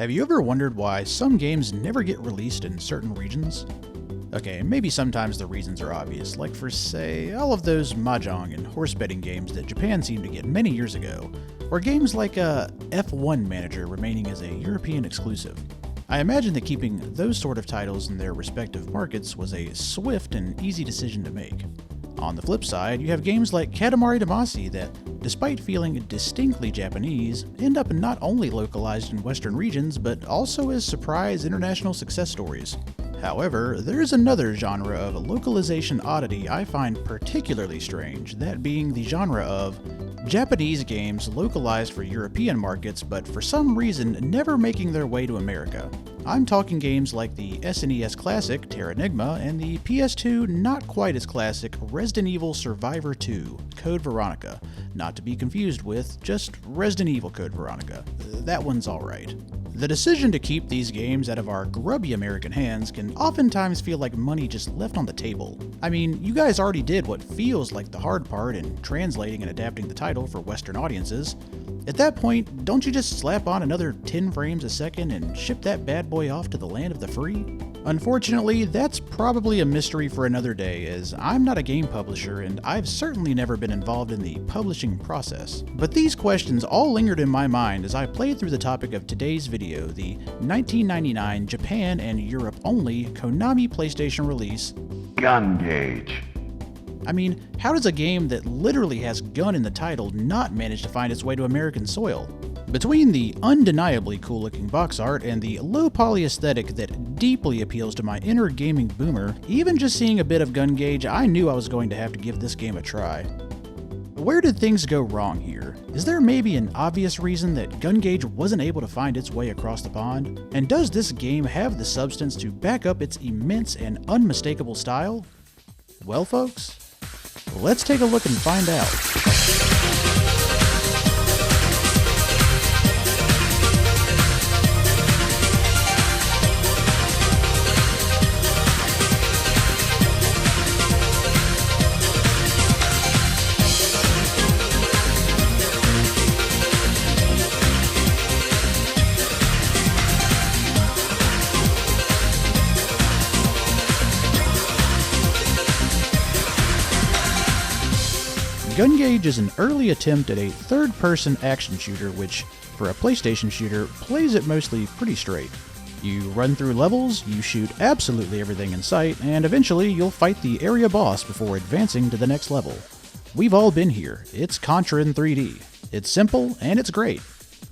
Have you ever wondered why some games never get released in certain regions? Okay, maybe sometimes the reasons are obvious, like for, say, all of those mahjong and horse betting games that Japan seemed to get many years ago, or games like F1 Manager remaining as a European exclusive. I imagine that keeping those sort of titles in their respective markets was a swift and easy decision to make. On the flip side, you have games like Katamari Damacy that, despite feeling distinctly Japanese, end up not only localized in Western regions, but also as surprise international success stories. However, there's another genre of localization oddity I find particularly strange, that being the genre of Japanese games localized for European markets, but for some reason never making their way to America. I'm talking games like the SNES classic Terranigma and the PS2 not quite as classic Resident Evil Survivor 2 Code Veronica, not to be confused with just Resident Evil Code Veronica. That one's alright. The decision to keep these games out of our grubby American hands can oftentimes feel like money just left on the table. I mean, you guys already did what feels like the hard part in translating and adapting the title for Western audiences. At that point, don't you just slap on another 10 frames a second and ship that bad boy off to the land of the free? Unfortunately, that's probably a mystery for another day, as I'm not a game publisher and I've certainly never been involved in the publishing process. But these questions all lingered in my mind as I played through the topic of today's video, the 1999 Japan and Europe only Konami PlayStation release, Gungage. I mean, how does a game that literally has gun in the title not manage to find its way to American soil? Between the undeniably cool-looking box art and the low-poly aesthetic that deeply appeals to my inner gaming boomer, even just seeing a bit of Gungage, I knew I was going to have to give this game a try. Where did things go wrong here? Is there maybe an obvious reason that Gungage wasn't able to find its way across the pond? And does this game have the substance to back up its immense and unmistakable style? Well, folks, let's take a look and find out. Gungage is an early attempt at a third-person action shooter which, for a PlayStation shooter, plays it mostly pretty straight. You run through levels, you shoot absolutely everything in sight, and eventually you'll fight the area boss before advancing to the next level. We've all been here. It's Contra in 3D. It's simple, and it's great.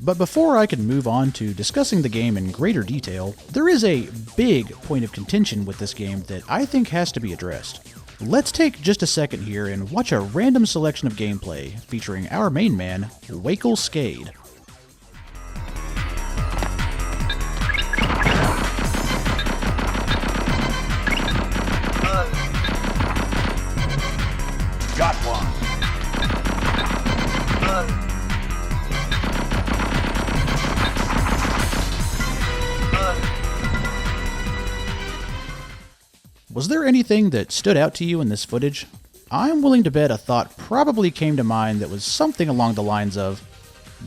But before I can move on to discussing the game in greater detail, there is a big point of contention with this game that I think has to be addressed. Let's take just a second here and watch a random selection of gameplay featuring our main man, Wakel Skade. Got one. Was there anything that stood out to you in this footage? I'm willing to bet a thought probably came to mind that was something along the lines of,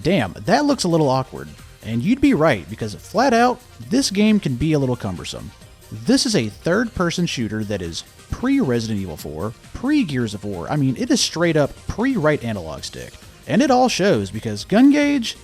damn, that looks a little awkward. And you'd be right, because flat out, this game can be a little cumbersome. This is a third-person shooter that is pre-Resident Evil 4, pre-Gears of War. I mean, it is straight up pre-right analog stick. And it all shows, because Gungage,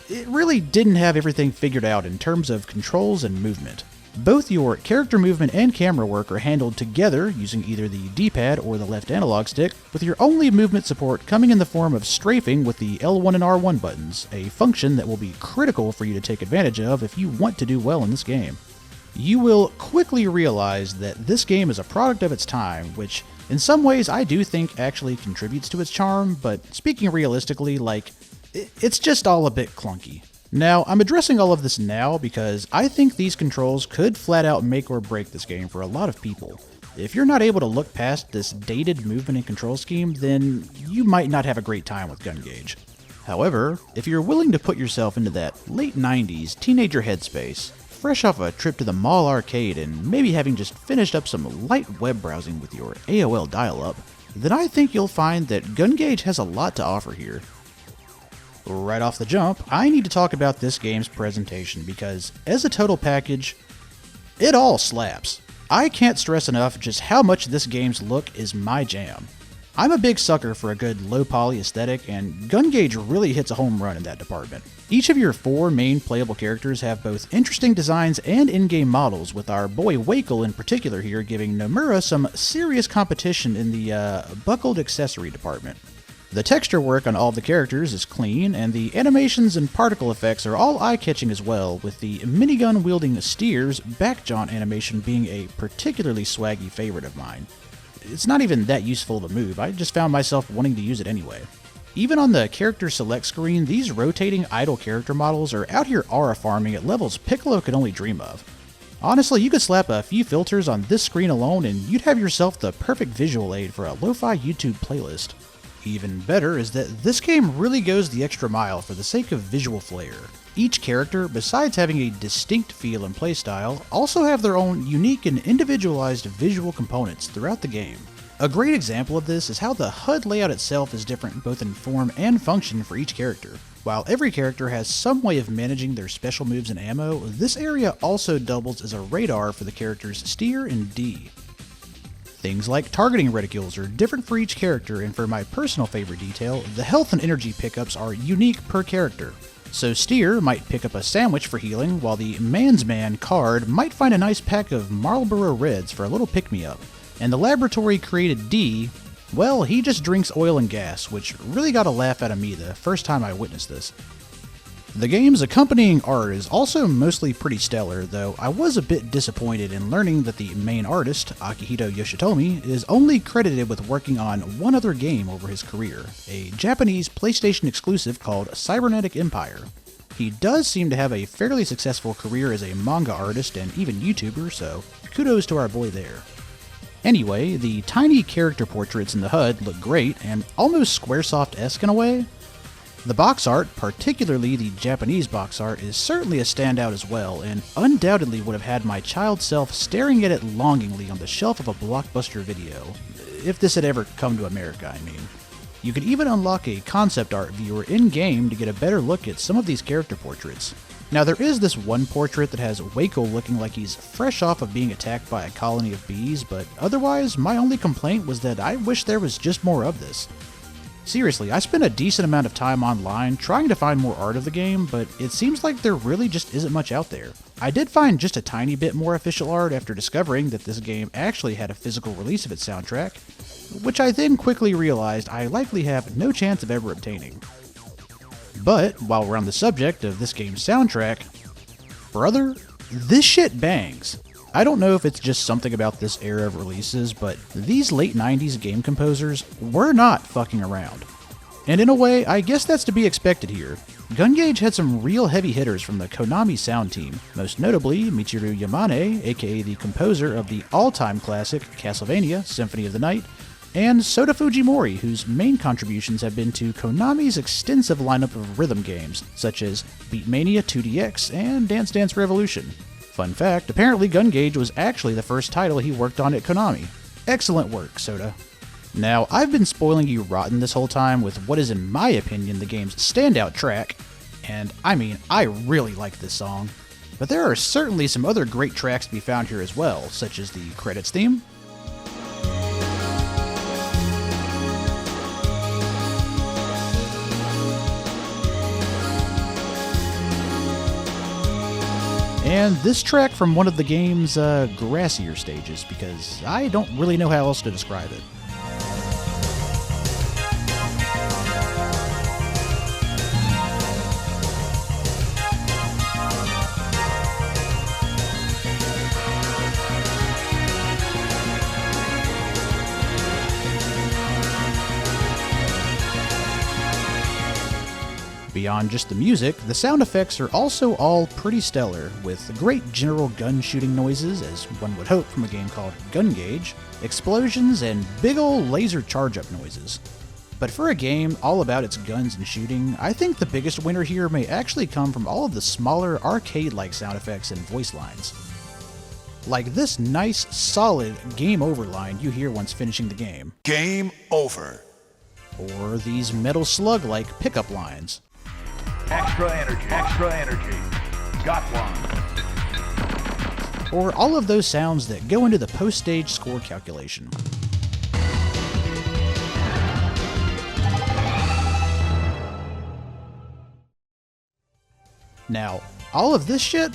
it really didn't have everything figured out in terms of controls and movement. Both your character movement and camera work are handled together using either the D-pad or the left analog stick, with your only movement support coming in the form of strafing with the L1 and R1 buttons, a function that will be critical for you to take advantage of if you want to do well in this game. You will quickly realize that this game is a product of its time, which in some ways I do think actually contributes to its charm, but speaking realistically, it's just all a bit clunky. Now, I'm addressing all of this now because I think these controls could flat out make or break this game for a lot of people. If you're not able to look past this dated movement and control scheme, then you might not have a great time with Gungage. However, if you're willing to put yourself into that late 90s teenager headspace, fresh off a trip to the mall arcade and maybe having just finished up some light web browsing with your AOL dial-up, then I think you'll find that Gungage has a lot to offer here. Right off the jump, I need to talk about this game's presentation because, as a total package, it all slaps. I can't stress enough just how much this game's look is my jam. I'm a big sucker for a good low-poly aesthetic, and Gungage really hits a home run in that department. Each of your 4 main playable characters have both interesting designs and in-game models, with our boy Wakel in particular here giving Nomura some serious competition in the buckled accessory department. The texture work on all of the characters is clean, and the animations and particle effects are all eye-catching as well, with the minigun-wielding Steer's back jaunt animation being a particularly swaggy favorite of mine. It's not even that useful of a move, I just found myself wanting to use it anyway. Even on the character select screen, these rotating idle character models are out here aura farming at levels Piccolo could only dream of. Honestly, you could slap a few filters on this screen alone and you'd have yourself the perfect visual aid for a lo-fi YouTube playlist. Even better is that this game really goes the extra mile for the sake of visual flair. Each character, besides having a distinct feel and playstyle, also have their own unique and individualized visual components throughout the game. A great example of this is how the HUD layout itself is different both in form and function for each character. While every character has some way of managing their special moves and ammo, this area also doubles as a radar for the characters Steer and D. Things like targeting reticules are different for each character, and for my personal favorite detail, the health and energy pickups are unique per character. So Steer might pick up a sandwich for healing, while the Man's Man card might find a nice pack of Marlboro Reds for a little pick-me-up. And the laboratory-created D, well, he just drinks oil and gas, which really got a laugh out of me the first time I witnessed this. The game's accompanying art is also mostly pretty stellar, though I was a bit disappointed in learning that the main artist, Akihito Yoshitomi, is only credited with working on one other game over his career, a Japanese PlayStation exclusive called Cybernetic Empire. He does seem to have a fairly successful career as a manga artist and even YouTuber, so kudos to our boy there. Anyway, the tiny character portraits in the HUD look great and almost Squaresoft-esque in a way. The box art, particularly the Japanese box art, is certainly a standout as well, and undoubtedly would have had my child self staring at it longingly on the shelf of a Blockbuster video. If this had ever come to America, I mean. You could even unlock a concept art viewer in-game to get a better look at some of these character portraits. Now there is this one portrait that has Wakel looking like he's fresh off of being attacked by a colony of bees, but otherwise my only complaint was that I wish there was just more of this. Seriously, I spent a decent amount of time online trying to find more art of the game, but it seems like there really just isn't much out there. I did find just a tiny bit more official art after discovering that this game actually had a physical release of its soundtrack, which I then quickly realized I likely have no chance of ever obtaining. But, while we're on the subject of this game's soundtrack, brother, this shit bangs. I don't know if it's just something about this era of releases, but these late 90s game composers were not fucking around. And in a way, I guess that's to be expected here. Gungage had some real heavy hitters from the Konami sound team, most notably Michiru Yamane, aka the composer of the all-time classic Castlevania Symphony of the Night, and Sota Fujimori, whose main contributions have been to Konami's extensive lineup of rhythm games, such as Beatmania 2DX and Dance Dance Revolution. Fun fact, apparently Gungage was actually the first title he worked on at Konami. Excellent work, Sota. Now, I've been spoiling you rotten this whole time with what is in my opinion the game's standout track, and I mean, I really like this song. But there are certainly some other great tracks to be found here as well, such as the credits theme, and this track from one of the game's grassier stages, because I don't really know how else to describe it. Beyond just the music, the sound effects are also all pretty stellar, with great general gun shooting noises, as one would hope from a game called Gungage, explosions, and big ol' laser charge-up noises. But for a game all about its guns and shooting, I think the biggest winner here may actually come from all of the smaller arcade-like sound effects and voice lines. Like this nice, solid game over line you hear once finishing the game. Game over. Or these metal slug-like pickup lines. Extra energy. Extra energy. Got one. Or all of those sounds that go into the post-stage score calculation. Now, all of this shit,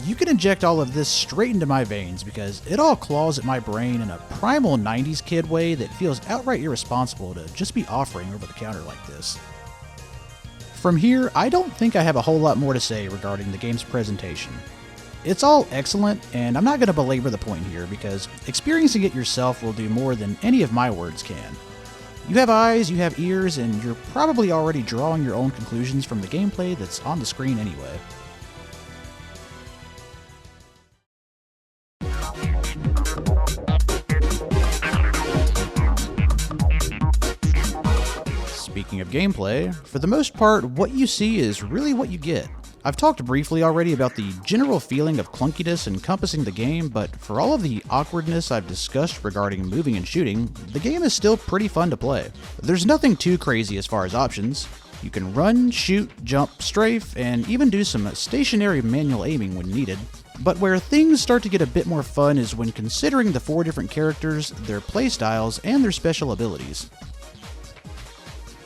you can inject all of this straight into my veins because it all claws at my brain in a primal 90s kid way that feels outright irresponsible to just be offering over the counter like this. From here, I don't think I have a whole lot more to say regarding the game's presentation. It's all excellent, and I'm not going to belabor the point here because experiencing it yourself will do more than any of my words can. You have eyes, you have ears, and you're probably already drawing your own conclusions from the gameplay that's on the screen anyway. Speaking of gameplay, for the most part, what you see is really what you get. I've talked briefly already about the general feeling of clunkiness encompassing the game, but for all of the awkwardness I've discussed regarding moving and shooting, the game is still pretty fun to play. There's nothing too crazy as far as options. You can run, shoot, jump, strafe, and even do some stationary manual aiming when needed. But where things start to get a bit more fun is when considering the 4 different characters, their playstyles, and their special abilities.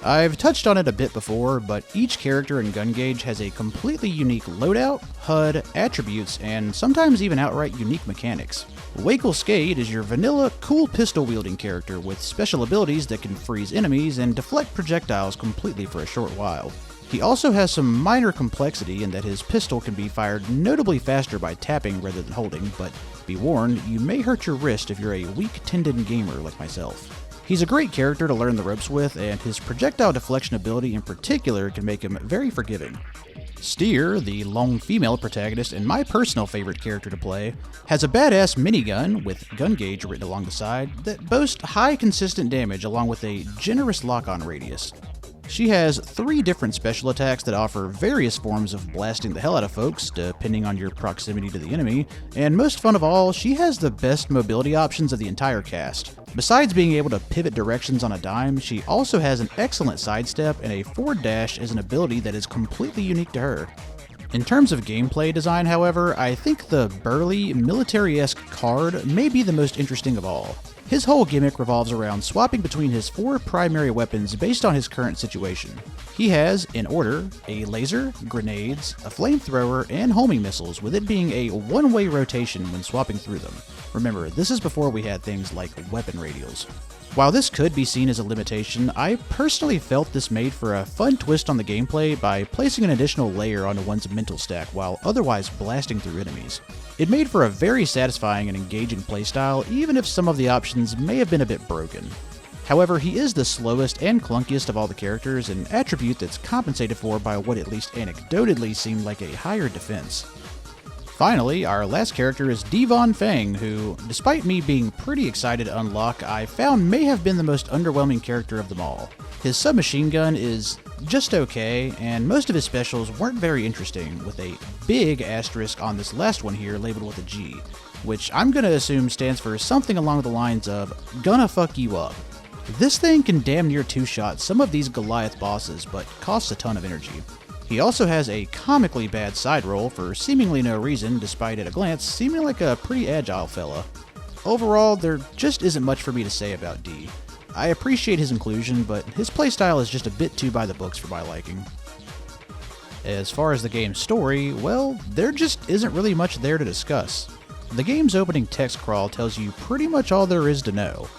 I've touched on it a bit before, but each character in Gungage has a completely unique loadout, HUD, attributes, and sometimes even outright unique mechanics. Wakel Skade is your vanilla, cool pistol-wielding character with special abilities that can freeze enemies and deflect projectiles completely for a short while. He also has some minor complexity in that his pistol can be fired notably faster by tapping rather than holding, but be warned, you may hurt your wrist if you're a weak-tendon gamer like myself. He's a great character to learn the ropes with, and his projectile deflection ability in particular can make him very forgiving. Steer, the lone female protagonist and my personal favorite character to play, has a badass minigun with Gungage written along the side that boasts high consistent damage along with a generous lock-on radius. She has 3 different special attacks that offer various forms of blasting the hell out of folks, depending on your proximity to the enemy, and most fun of all, she has the best mobility options of the entire cast. Besides being able to pivot directions on a dime, she also has an excellent sidestep and a forward dash as an ability that is completely unique to her. In terms of gameplay design, however, I think the burly, military-esque Card may be the most interesting of all. His whole gimmick revolves around swapping between his 4 primary weapons based on his current situation. He has, in order, a laser, grenades, a flamethrower, and homing missiles, with it being a one-way rotation when swapping through them. Remember, this is before we had things like weapon radials. While this could be seen as a limitation, I personally felt this made for a fun twist on the gameplay by placing an additional layer onto one's mental stack while otherwise blasting through enemies. It made for a very satisfying and engaging playstyle, even if some of the options may have been a bit broken. However, he is the slowest and clunkiest of all the characters, an attribute that's compensated for by what at least anecdotally seemed like a higher defense. Finally, our last character is Devon Fang, who, despite me being pretty excited to unlock, I found may have been the most underwhelming character of them all. His submachine gun is just okay, and most of his specials weren't very interesting, with a big asterisk on this last one here labeled with a G, which I'm gonna assume stands for something along the lines of, gonna fuck you up. This thing can damn near two-shot some of these Goliath bosses, but costs a ton of energy. He also has a comically bad side roll for seemingly no reason, despite at a glance seeming like a pretty agile fella. Overall, there just isn't much for me to say about D. I appreciate his inclusion, but his playstyle is just a bit too by the books for my liking. As far as the game's story, well, there just isn't really much there to discuss. The game's opening text crawl tells you pretty much all there is to know.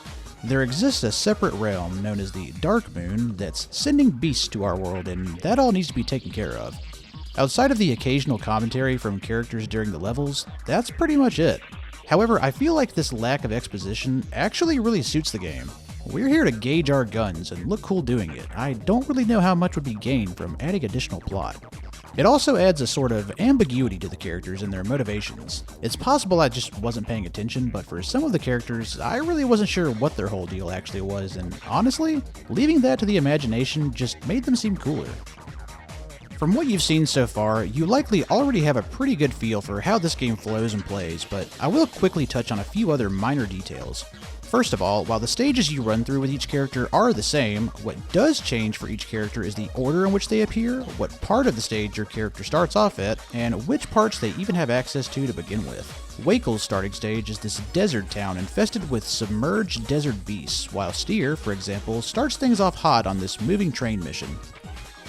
There exists a separate realm known as the Dark Moon that's sending beasts to our world, and that all needs to be taken care of. Outside of the occasional commentary from characters during the levels, that's pretty much it. However, I feel like this lack of exposition actually really suits the game. We're here to gauge our guns and look cool doing it. I don't really know how much would be gained from adding additional plot. It also adds a sort of ambiguity to the characters and their motivations. It's possible I just wasn't paying attention, but for some of the characters, I really wasn't sure what their whole deal actually was, and honestly, leaving that to the imagination just made them seem cooler. From what you've seen so far, you likely already have a pretty good feel for how this game flows and plays, but I will quickly touch on a few other minor details. First of all, while the stages you run through with each character are the same, what does change for each character is the order in which they appear, what part of the stage your character starts off at, and which parts they even have access to begin with. Wakel's starting stage is this desert town infested with submerged desert beasts, while Steer, for example, starts things off hot on this moving train mission.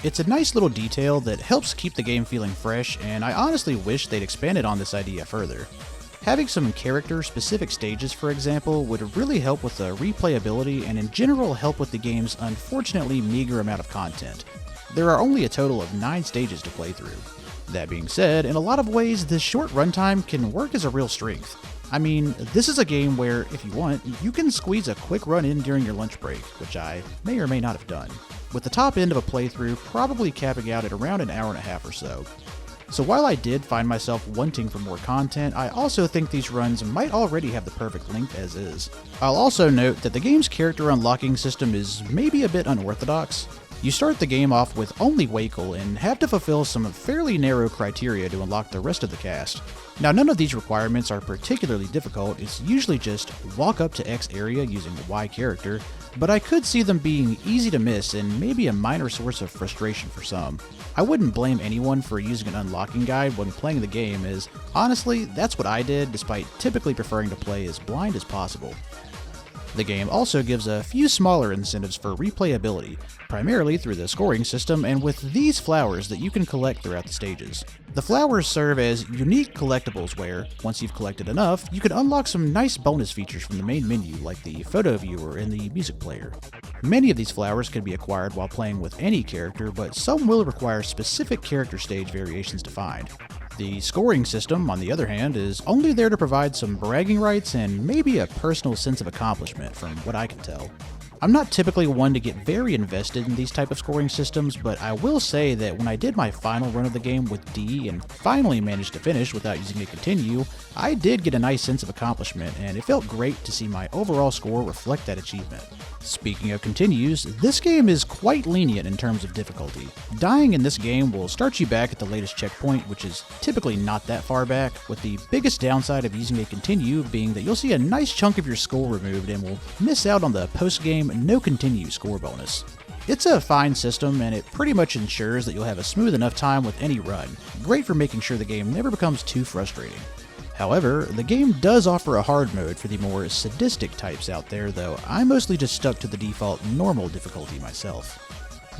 It's a nice little detail that helps keep the game feeling fresh, and I honestly wish they'd expanded on this idea further. Having some character-specific stages, for example, would really help with the replayability and in general help with the game's unfortunately meager amount of content. There are only a total of 9 stages to play through. That being said, in a lot of ways, this short runtime can work as a real strength. I mean, this is a game where, if you want, you can squeeze a quick run in during your lunch break, which I may or may not have done, with the top end of a playthrough probably capping out at around an hour and a half or so. So while I did find myself wanting for more content, I also think these runs might already have the perfect length as is. I'll also note that the game's character unlocking system is maybe a bit unorthodox. You start the game off with only Wakel and have to fulfill some fairly narrow criteria to unlock the rest of the cast. Now, none of these requirements are particularly difficult, it's usually just walk up to X area using the Y character, but I could see them being easy to miss and maybe a minor source of frustration for some. I wouldn't blame anyone for using an unlocking guide when playing the game, as honestly, that's what I did despite typically preferring to play as blind as possible. The game also gives a few smaller incentives for replayability, primarily through the scoring system and with these flowers that you can collect throughout the stages. The flowers serve as unique collectibles where, once you've collected enough, you can unlock some nice bonus features from the main menu like the photo viewer and the music player. Many of these flowers can be acquired while playing with any character, but some will require specific character stage variations to find. The scoring system, on the other hand, is only there to provide some bragging rights and maybe a personal sense of accomplishment from what I can tell. I'm not typically one to get very invested in these type of scoring systems, but I will say that when I did my final run of the game with D and finally managed to finish without using a continue, I did get a nice sense of accomplishment, and it felt great to see my overall score reflect that achievement. Speaking of continues, this game is quite lenient in terms of difficulty. Dying in this game will start you back at the latest checkpoint, which is typically not that far back, with the biggest downside of using a continue being that you'll see a nice chunk of your score removed and will miss out on the post-game no continue score bonus. It's a fine system, and it pretty much ensures that you'll have a smooth enough time with any run, great for making sure the game never becomes too frustrating. However, the game does offer a hard mode for the more sadistic types out there, though I mostly just stuck to the default normal difficulty myself.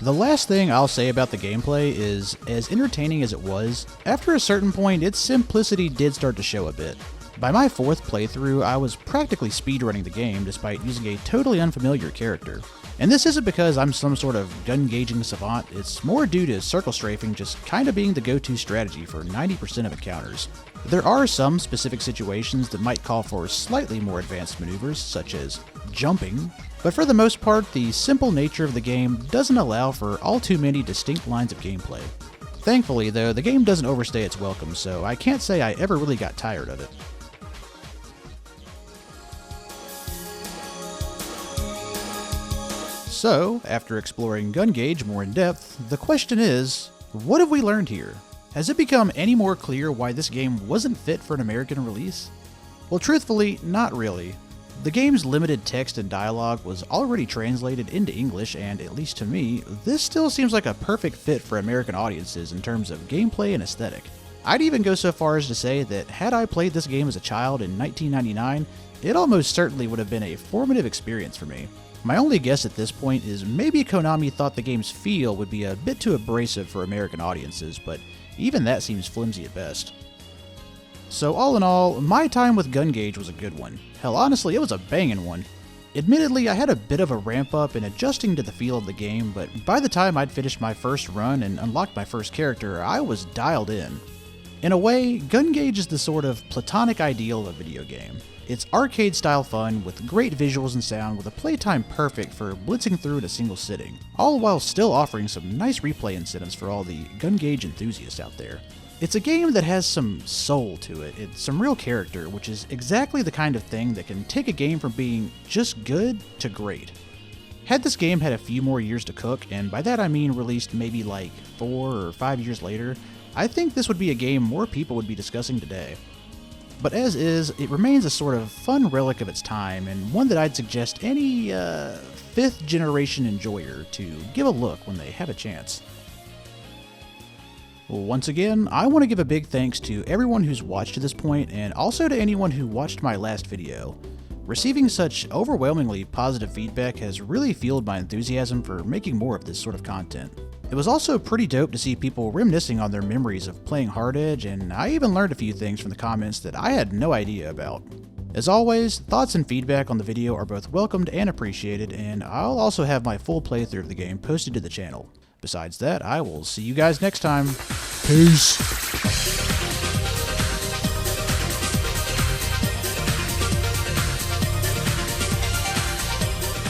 The last thing I'll say about the gameplay is, as entertaining as it was, after a certain point its simplicity did start to show a bit. By my 4th playthrough, I was practically speedrunning the game despite using a totally unfamiliar character. And this isn't because I'm some sort of gun-gauging savant, it's more due to circle strafing just kinda being the go-to strategy for 90% of encounters. There are some specific situations that might call for slightly more advanced maneuvers, such as jumping, but for the most part, the simple nature of the game doesn't allow for all too many distinct lines of gameplay. Thankfully, though, the game doesn't overstay its welcome, so I can't say I ever really got tired of it. So, after exploring Gungage more in depth, the question is, what have we learned here? Has it become any more clear why this game wasn't fit for an American release? Well, truthfully, not really. The game's limited text and dialogue was already translated into English, and at least to me, this still seems like a perfect fit for American audiences in terms of gameplay and aesthetic. I'd even go so far as to say that had I played this game as a child in 1999, it almost certainly would have been a formative experience for me. My only guess at this point is maybe Konami thought the game's feel would be a bit too abrasive for American audiences, but even that seems flimsy at best. So all in all, my time with Gungage was a good one. Hell, honestly, it was a bangin' one. Admittedly, I had a bit of a ramp up in adjusting to the feel of the game, but by the time I'd finished my first run and unlocked my first character, I was dialed in. In a way, Gungage is the sort of platonic ideal of a video game. It's arcade-style fun with great visuals and sound with a playtime perfect for blitzing through in a single sitting, all while still offering some nice replay incentives for all the Gungage enthusiasts out there. It's a game that has some soul to it, it's some real character, which is exactly the kind of thing that can take a game from being just good to great. Had this game had a few more years to cook, and by that I mean released maybe like 4 or 5 years later, I think this would be a game more people would be discussing today. But as is, it remains a sort of fun relic of its time, and one that I'd suggest any 5th generation enjoyer to give a look when they have a chance. Well, once again, I want to give a big thanks to everyone who's watched to this point, and also to anyone who watched my last video. Receiving such overwhelmingly positive feedback has really fueled my enthusiasm for making more of this sort of content. It was also pretty dope to see people reminiscing on their memories of playing Hard Edge, and I even learned a few things from the comments that I had no idea about. As always, thoughts and feedback on the video are both welcomed and appreciated, and I'll also have my full playthrough of the game posted to the channel. Besides that, I will see you guys next time. Peace!